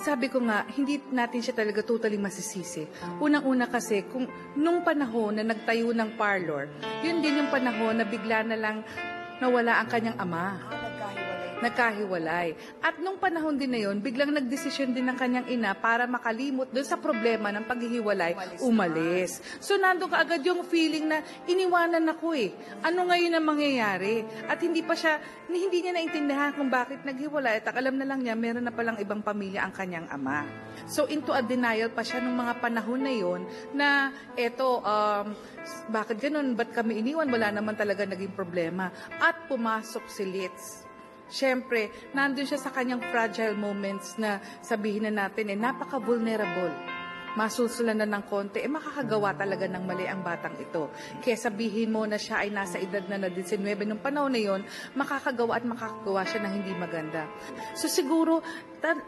Sabi ko nga, hindi natin siya talaga totally masisisi. Unang-una kasi, kung nung panahon na nagtayo ng parlor, yun din yung panahon na bigla na lang nawala ang kanyang ama. Nagkahiwalay. At nung panahon din na yun, biglang nagdesisyon din ng kanyang ina para makalimot doon sa problema ng paghihiwalay, umalis. So nandun ka agad yung feeling na iniwanan ako eh. Ano ngayon ang mangyayari? At hindi niya naintindihan kung bakit naghiwalay. At alam na lang niya, meron na palang ibang pamilya ang kanyang ama. So into a denial pa siya nung mga panahon na yun na eto, bakit ganun? Ba't kami iniwan? Wala naman talaga naging problema. At pumasok si Litz. Siyempre, nandun siya sa kanyang fragile moments na sabihin na natin, napaka-vulnerable. Masusulan na ng konti, makakagawa talaga ng mali ang batang ito. Kaya sabihin mo na siya ay nasa edad na 19 nung panahon na yon, makakagawa siya ng hindi maganda. So siguro,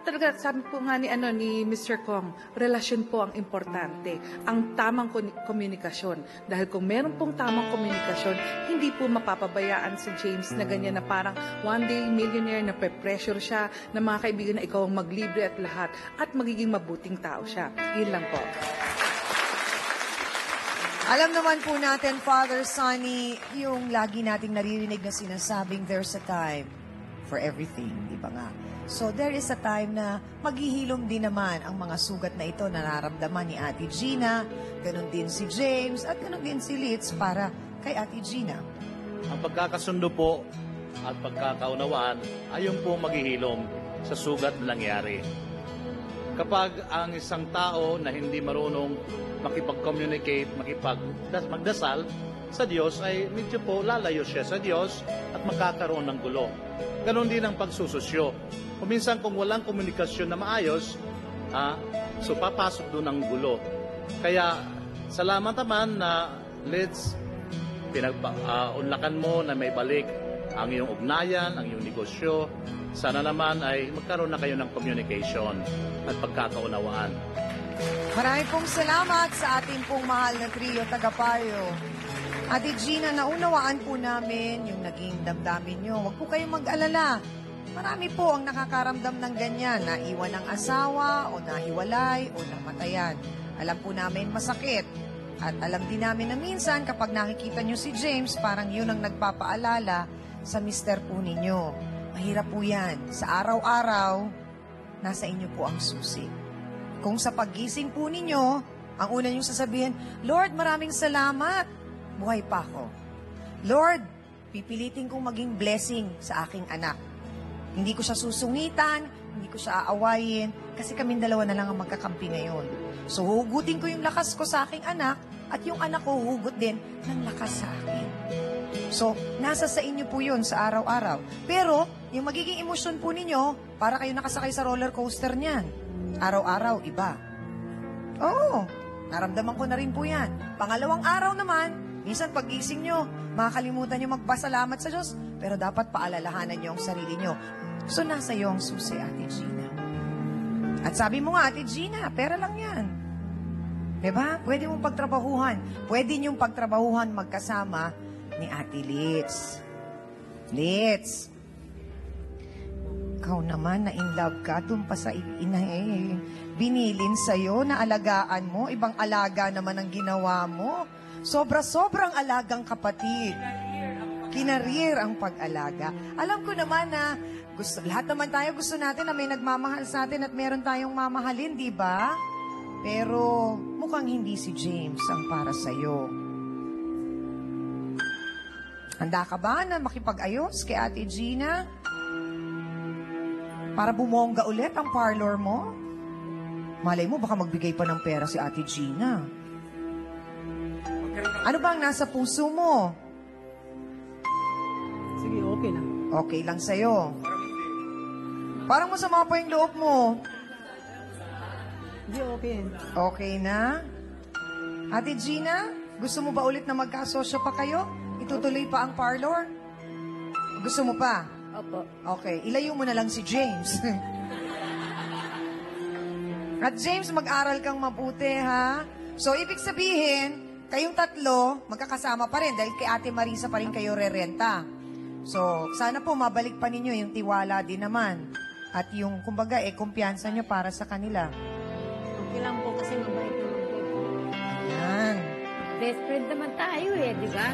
talaga sabi po nga ni Mr. Kong, relasyon po ang importante. Ang tamang komunikasyon. Dahil kung meron pong tamang komunikasyon, hindi po mapapabayaan si James na ganyan na parang one day millionaire na pe-pressure siya ng mga kaibigan na ikaw ang maglibre at lahat at magiging mabuting tao siya. Yun lang po. Alam naman po natin, Father Sonny, yung lagi nating naririnig na sinasabing there's a time for everything, di ba nga? So there is a time na maghihilom din naman ang mga sugat na ito na nararamdaman ni Ate Gina, ganun din si James, at ganun din si Litz para kay Ate Gina. Ang pagkakasundo po at pagkakaunawaan ay yung po maghihilom sa sugat na nangyari. Kapag ang isang tao na hindi marunong makipag-communicate, magdasal sa Diyos, ay medyo po lalayo siya sa Diyos at magkakaroon ng gulo. Ganon din ang pagsususyo. Kung minsan kung walang komunikasyon na maayos, so papasok doon ang gulo. Kaya salamat naman na Litz, unlakan mo na may balik ang iyong ugnayan, ang iyong negosyo. Sana naman ay magkaroon na kayo ng communication at pagkakaunawaan. Maraming pong salamat sa ating pong mahal na trio tagapayo. Ate Gina, naunawaan po namin yung naging damdamin nyo. Huwag po kayong mag-alala. Marami po ang nakakaramdam ng ganyan, na iwan ng asawa o nahiwalay o namatayan. Alam po namin masakit. At alam din namin na minsan kapag nakikita nyo si James, parang yun ang nagpapaalala sa mister po ninyo. Mahirap po yan. Sa araw-araw, nasa inyo po ang susi. Kung sa paggising po ninyo, ang una niyong sasabihin, Lord, maraming salamat. Buhay pa ako. Lord, pipilitin kong maging blessing sa aking anak. Hindi ko siya susungitan, hindi ko siya aawayin, kasi kaming dalawa na lang ang magkakampi ngayon. So, hugutin ko yung lakas ko sa aking anak, at yung anak ko hugot din ng lakas sa akin. So, nasa sa inyo po yun sa araw-araw. Pero, yung magiging emosyon po ninyo, para kayo nakasakay sa roller coaster niyan. Araw-araw, iba. Oo, naramdaman ko na rin po yan. Pangalawang araw naman, minsan pag-gising nyo, makakalimutan nyo magpasalamat sa Diyos, pero dapat paalalahanan nyo ang sarili nyo. So, nasa iyo ang susi, Ate Gina. At sabi mo nga, Ate Gina, pera lang yan. Diba? Pwede mong pagtrabahuhan. Pwede nyong pagtrabahuhan magkasama ni Ate Litz. Litz, ikaw naman na in love ka, dun pa sa binilin sa'yo na alagaan mo. Ibang alaga naman ang ginawa mo. Sobra-sobrang alagang kapatid. Kinarir ang pag-alaga. Alam ko naman na lahat naman tayo gusto natin na may nagmamahal sa atin at meron tayong mamahalin, di ba? Pero mukhang hindi si James ang para sa'yo. Handa ka ba na makipag-ayos kay Ate Gina? Para bumongga ulit ang parlor mo? Malay mo, baka magbigay pa ng pera si Ate Gina. Ano ba ang nasa puso mo? Sige, okay lang. Okay lang sa'yo. Parang masama pa yung loob mo. Hindi, okay. Okay na? Ate Gina, gusto mo ba ulit na magkasosyo pa kayo? Itutuloy pa ang parlor? Gusto mo pa? Opo. Okay, ilayo mo na lang si James. At James, mag-aral kang mabuti, ha? So, ibig sabihin, kayong tatlo, magkakasama pa rin dahil kay Ate Marisa pa rin kayo rerenta. So, sana po mabalik pa ninyo yung tiwala din naman. At yung, kumbaga, kumpiyansa nyo para sa kanila. Okay lang po kasi mabait naman po. Yan. Best friend naman tayo eh, di ba?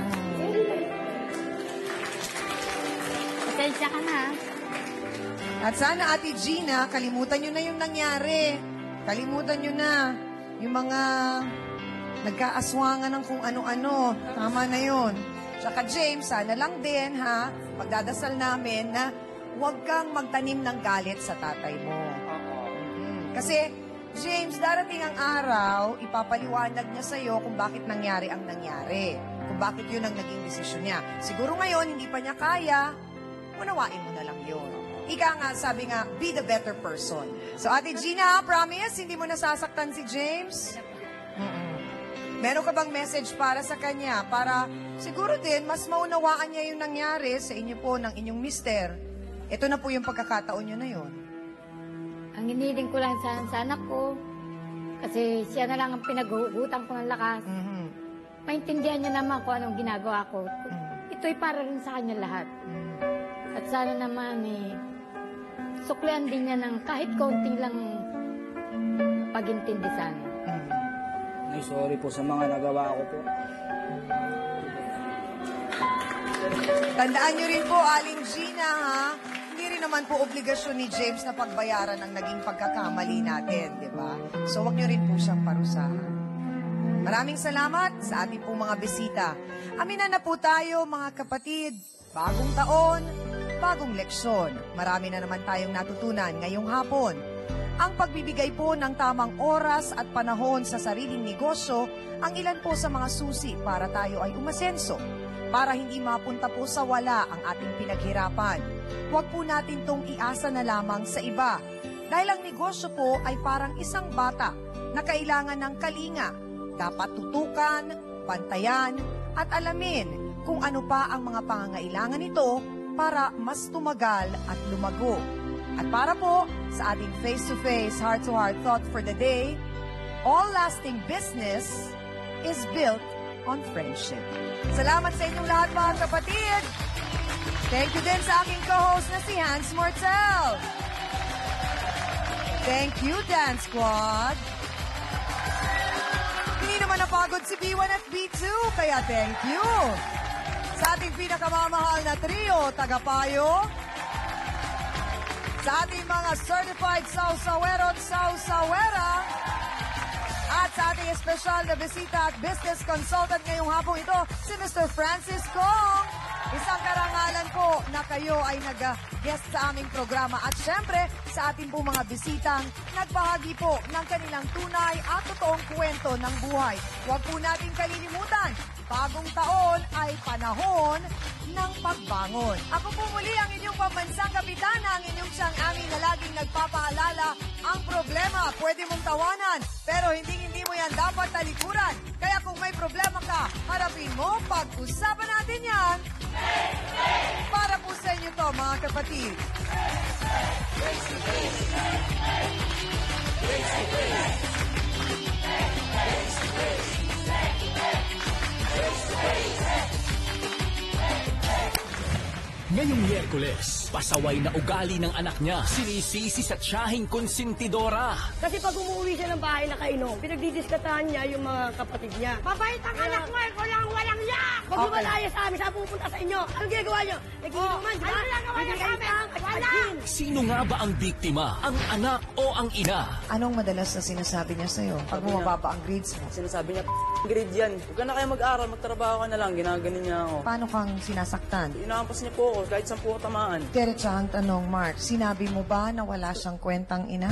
Pasensya ka na. At sana, Ate Gina, kalimutan nyo na yung nangyari. Kalimutan nyo na yung mga nagkaaswangan ng kung ano-ano. Tama na yun. Tsaka James, sana lang din, ha, pagdadasal namin na huwag kang magtanim ng galit sa tatay mo. Kasi, James, darating ang araw, ipapaliwanag niya sa'yo kung bakit nangyari ang nangyari. Kung bakit yun ang naging desisyon niya. Siguro ngayon, hindi pa niya kaya, unawain mo na lang yun. Ika nga, sabi nga, be the better person. So, Ate Gina, promise, hindi mo nasasaktan si James? Meron ka bang message para sa kanya? Para siguro din, mas maunawaan niya yung nangyari sa inyo po ng inyong mister. Ito na po yung pagkakataon niyo na yun. Ang hiniling ko lang sa anak ko, kasi siya na lang ang pinaghuhugutan ko ng lakas. Maintindihan niya naman kung anong ginagawa ko. Ito'y para rin sa kanya lahat. At sana naman suklian din niya ng kahit konting lang pag-intindi sana. Ay, sorry po sa mga nagawa ko po. Tandaan niyo rin po, Aling Gina, ha? Hindi rin naman po obligasyon ni James na pagbayaran ang naging pagkakamali natin, di ba? So, wag niyo rin po siyang parusahan. Maraming salamat sa ating pong mga bisita. Aminan na po tayo, mga kapatid. Bagong taon, bagong leksyon. Marami na naman tayong natutunan ngayong hapon. Ang pagbibigay po ng tamang oras at panahon sa sariling negosyo ang ilan po sa mga susi para tayo ay umasenso. Para hindi mapunta po sa wala ang ating pinaghirapan. Huwag po natin tong iasa na lamang sa iba. Dahil ang negosyo po ay parang isang bata na kailangan ng kalinga. Dapat tutukan, bantayan, at alamin kung ano pa ang mga pangangailangan nito para mas tumagal at lumago. At para po sa ating face-to-face, heart-to-heart thought for the day, all lasting business is built on friendship. Salamat sa inyong lahat, mga kapatid. Thank you din sa aking co-host na si Hans Mortel. Thank you, Dance Squad. Hindi naman napagod si B1 at B2, kaya thank you. Sa ating pinakamamahal na trio, Tagapayo. Sa ating mga certified sausawero at sausawera. At sa ating espesyal na bisita at business consultant ngayong hapong ito, si Mr. Francis Kong. Isang karangalan po na kayo ay nag-guest sa aming programa. At syempre, sa ating po mga bisitang nagbahagi po ng kanilang tunay at totoong kwento ng buhay. Huwag po natin kalilimutan, bagong taon ay panahon ng pagbangon. Ako po muli ang inyong pambansang kapitana, ang inyong siyang amin na laging nagpapaalala. Ang problema, pwede mong tawanan, pero hindi mo yan dapat talikuran. Kaya kung may problema ka, harapin mo, pag-usapan natin yan. Para po sa inyo to, mga kapatid. Ngayong Miyerkules, pasaway na ugali ng anak niya, sinisisi sa tiyahing konsentidora. Kasi pag umuwi siya ng bahay na kainom, pinagdidiskatahan niya yung mga kapatid niya. Mabait ang anak mo, ikaw lang walang yak! Pag lumalaya sa amin, saan pupunta sa inyo? Anong ginagawa niyo? Nagiinuman, di ba? Ano ginagawa niyo sa amin? Wala! Sino nga ba ang biktima? Ang anak o ang ina? Anong madalas na sinasabi niya sa'yo pag bumababa ang grades mo? Sinasabi niya, grade yan. Huwag ka na kayo mag-aral, magtrabaho ka na lang. Ginaganin niya ako. Paano kang sinasaktan? Inaampas niya po ako kahit 10 tamaan. Diretsa ang tanong, Mark, sinabi mo ba na wala siyang kwentang ina?